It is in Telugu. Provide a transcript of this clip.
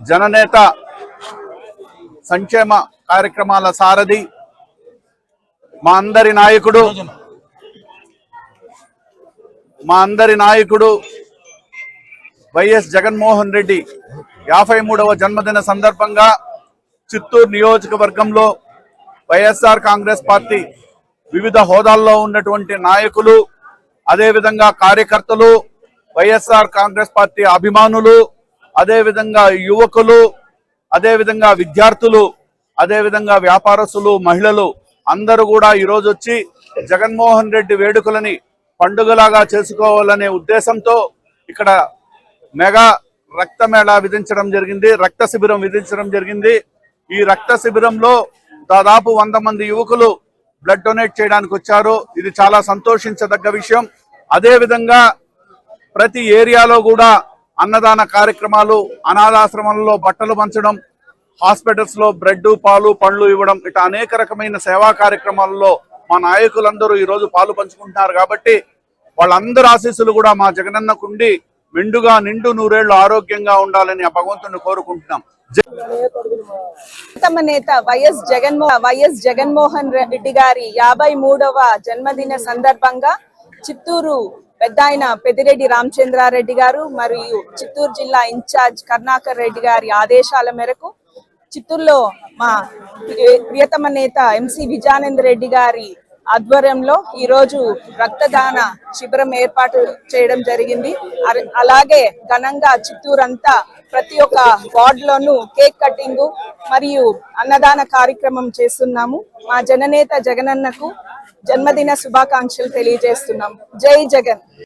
జననేత సంక్షేమ కార్యక్రమాల సారథి మా అందరి నాయకుడు వైఎస్ జగన్మోహన్ రెడ్డి 53వ జన్మదిన సందర్భంగా చిత్తూరు నియోజకవర్గంలో వైఎస్ఆర్ కాంగ్రెస్ పార్టీ వివిధ హోదాల్లో ఉన్నటువంటి నాయకులు, అదేవిధంగా కార్యకర్తలు, వైఎస్ఆర్ కాంగ్రెస్ పార్టీ అభిమానులు, అదేవిధంగా యువకులు, అదేవిధంగా విద్యార్థులు, అదేవిధంగా వ్యాపారస్తులు, మహిళలు అందరూ కూడా ఈరోజు వచ్చి జగన్మోహన్ రెడ్డి వేడుకలని పండుగలాగా చేసుకోవాలనే ఉద్దేశంతో ఇక్కడ మెగా రక్త మేళా విధించడం జరిగింది, రక్త శిబిరం విధించడం జరిగింది. ఈ రక్త శిబిరంలో దాదాపు 100 మంది యువకులు బ్లడ్ డొనేట్ చేయడానికి వచ్చారు. ఇది చాలా సంతోషించదగ్గ విషయం. అదేవిధంగా ప్రతి ఏరియాలో కూడా అన్నదాన కార్యక్రమాలు, అనాథాశ్రమాలలో బట్టలు పంచడం, హాస్పిటల్స్ లో బ్రెడ్, పాలు, పండ్లు ఇవ్వడం, ఇట్లా అనేక రకమైన సేవా కార్యక్రమాలలో మా నాయకులందరూ ఈరోజు పాలు పంచుకుంటున్నారు. కాబట్టి వాళ్ళందరి ఆశీస్సులు కూడా మా జగనన్నకుండి మెండుగా నిండు నూరేళ్లు ఆరోగ్యంగా ఉండాలని ఆ భగవంతుని కోరుకుంటున్నాం. తమ నేత వైఎస్ జగన్మోహన్ రెడ్డి గారి 53వ జన్మదిన సందర్భంగా చిత్తూరు పెద్దాయన పెద్దిరెడ్డి రామచంద్రారెడ్డి గారు మరియు చిత్తూరు జిల్లా ఇన్ఛార్జ్ కరుణాకర్ రెడ్డి గారి ఆదేశాల మేరకు చిత్తూరులో మా ప్రియతమ నేత ఎంసీ విజయానంద రెడ్డి గారి ఆధ్వర్యంలో ఈరోజు రక్తదాన శిబిరం ఏర్పాటు చేయడం జరిగింది. అలాగే ఘనంగా చిత్తూరు అంతా ప్రతి ఒక్క వార్డులోనూ కేక్ కటింగ్ మరియు అన్నదాన కార్యక్రమం చేస్తున్నాము. మా జననేత జగనన్నకు జన్మదిన శుభాకాంక్షలు తెలియజేస్తున్నాం. జై జగన్.